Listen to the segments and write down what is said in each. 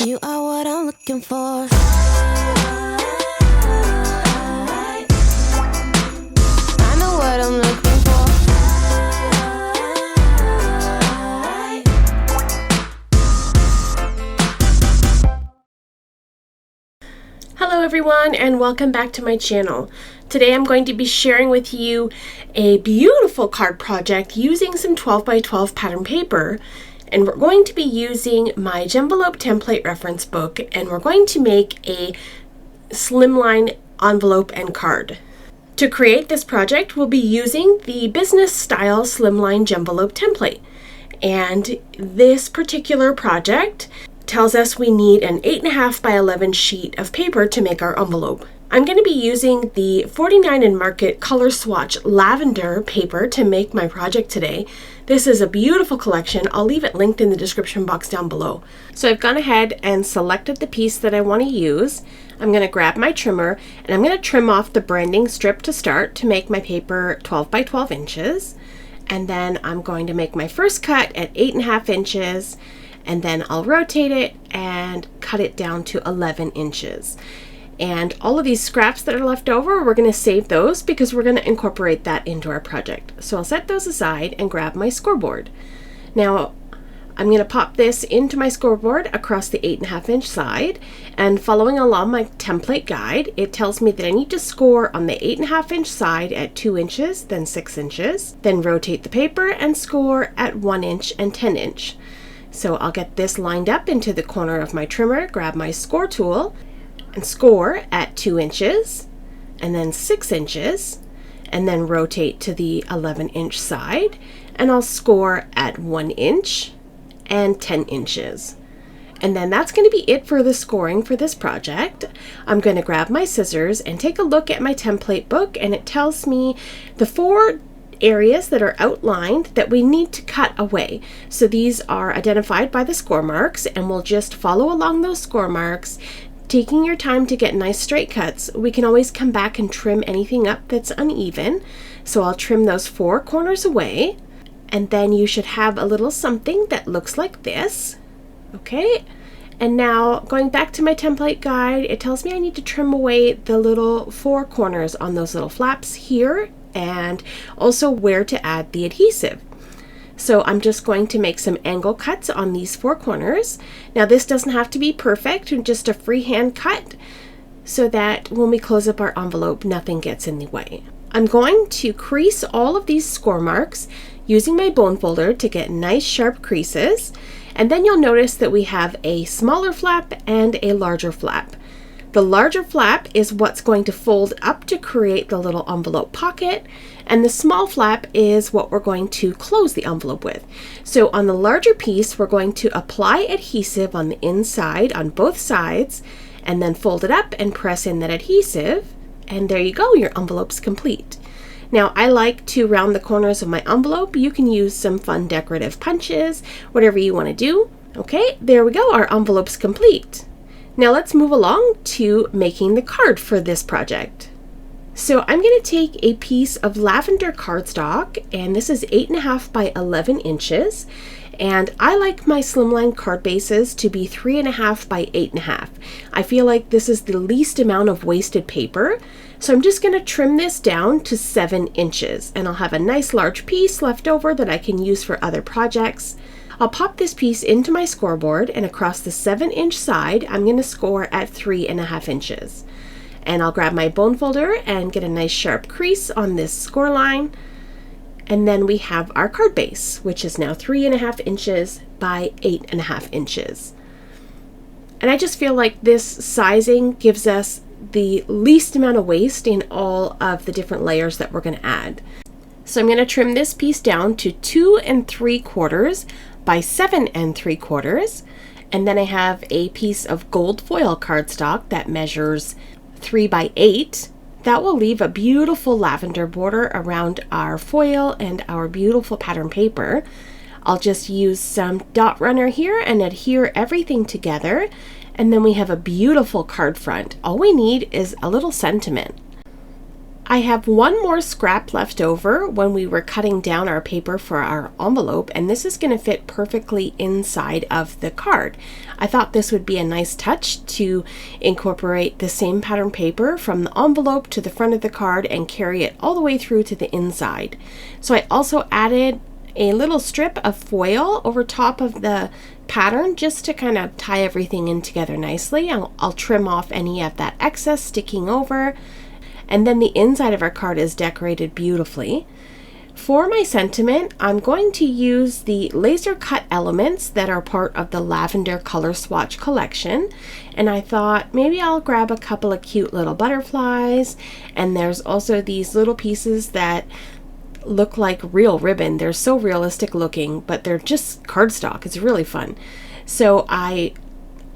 You are what I'm looking for. I know what I'm looking for. Hello everyone and welcome back to my channel. Today I'm going to be sharing with you a beautiful card project using some 12 by 12 pattern paper, and we're going to be using my Jen-Velope template reference book, and we're going to make a slimline envelope and card. To create this project we'll be using the business style slimline Jen-Velope template, and this particular project tells us we need an 8.5 by 11 sheet of paper to make our envelope. I'm going to be using the 49 & Market Color Swatch Lavender paper to make my project today. This is a beautiful collection. I'll leave it linked in the description box down below. So I've gone ahead and selected the piece that I want to use. I'm going to grab my trimmer and I'm going to trim off the branding strip to start to make my paper 12 by 12 inches. And then I'm going to make my first cut at 8.5 inches. And then I'll rotate it and cut it down to 11 inches. And all of these scraps that are left over, we're going to save those because we're going to incorporate that into our project. So I'll set those aside and grab my scoreboard. Now I'm going to pop this into my scoreboard across the 8.5 inch side, and following along my template guide, it tells me that I need to score on the 8.5 inch side at 2 inches, then 6 inches, then rotate the paper and score at 1 inch and 10 inch. So I'll get this lined up into the corner of my trimmer, grab my score tool, and score at 2 inches, and then 6 inches, and then rotate to the 11 inch side, and I'll score at 1 inch and 10 inches. And then that's going to be it for the scoring for this project. I'm going to grab my scissors and take a look at my template book, and it tells me the 4 areas that are outlined that we need to cut away. So these are identified by the score marks, and we'll just follow along those score marks, taking your time to get nice straight cuts. We can always come back and trim anything up that's uneven. So I'll trim those 4 corners away, and then you should have a little something that looks like this. Okay, and now going back to my template guide, it tells me I need to trim away the little 4 corners on those little flaps here, and also where to add the adhesive. So I'm just going to make some angle cuts on these 4 corners. Now this doesn't have to be perfect, just a freehand cut, so that when we close up our envelope, nothing gets in the way. I'm going to crease all of these score marks using my bone folder to get nice sharp creases, and then you'll notice that we have a smaller flap and a larger flap. The larger flap is what's going to fold up to create the little envelope pocket, and the small flap is what we're going to close the envelope with. So on the larger piece, we're going to apply adhesive on the inside on both sides, and then fold it up and press in that adhesive, and there you go, your envelope's complete. Now I like to round the corners of my envelope. You can use some fun decorative punches, whatever you want to do. Okay, there we go, our envelope's complete. Now let's move along to making the card for this project. So I'm going to take a piece of lavender cardstock, and this is 8.5 by 11 inches. And I like my slimline card bases to be 3.5 by 8.5. I feel like this is the least amount of wasted paper. So I'm just going to trim this down to 7 inches, and I'll have a nice large piece left over that I can use for other projects. I'll pop this piece into my scoreboard, and across the 7 inch side, I'm going to score at 3.5 inches. And I'll grab my bone folder and get a nice sharp crease on this score line. And then we have our card base, which is now 3.5 inches by 8.5 inches. And I just feel like this sizing gives us the least amount of waste in all of the different layers that we're going to add. So I'm going to trim this piece down to 2 3/4 by 7 3/4, and then I have a piece of gold foil cardstock that measures 3 by 8. That will leave a beautiful lavender border around our foil and our beautiful pattern paper. I'll just use some dot runner here and adhere everything together, and then we have a beautiful card front. All we need is a little sentiment. I have one more scrap left over when we were cutting down our paper for our envelope, and this is going to fit perfectly inside of the card. I thought this would be a nice touch to incorporate the same pattern paper from the envelope to the front of the card and carry it all the way through to the inside. So I also added a little strip of foil over top of the pattern just to kind of tie everything in together nicely. I'll trim off any of that excess sticking over. And then the inside of our card is decorated beautifully. For my sentiment, I'm going to use the laser cut elements that are part of the Lavender color swatch collection. And I thought maybe I'll grab a couple of cute little butterflies. And there's also these little pieces that look like real ribbon. They're so realistic looking, but they're just cardstock. It's really fun. So I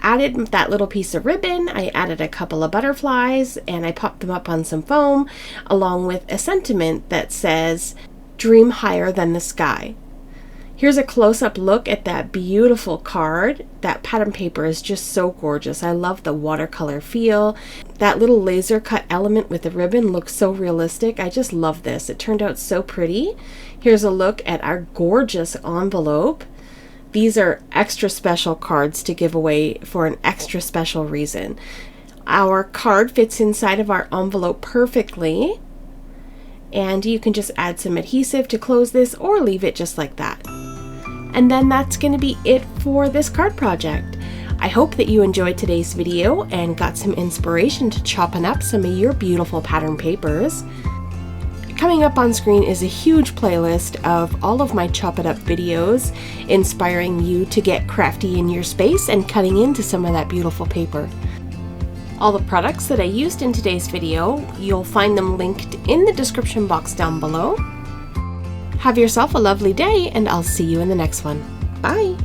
added that little piece of ribbon, I added a couple of butterflies, and I popped them up on some foam along with a sentiment that says, "Dream higher than the sky." Here's a close-up look at that beautiful card. That pattern paper is just so gorgeous. I love the watercolor feel. That little laser cut element with the ribbon looks so realistic. I just love this. It turned out so pretty. Here's a look at our gorgeous envelope. These are extra special cards to give away for an extra special reason. Our card fits inside of our envelope perfectly, and you can just add some adhesive to close this or leave it just like that. And then that's going to be it for this card project. I hope that you enjoyed today's video and got some inspiration to chopping up some of your beautiful pattern papers. Coming up on screen is a huge playlist of all of my Chop It Up videos, inspiring you to get crafty in your space and cutting into some of that beautiful paper. All the products that I used in today's video, you'll find them linked in the description box down below. Have yourself a lovely day, and I'll see you in the next one. Bye!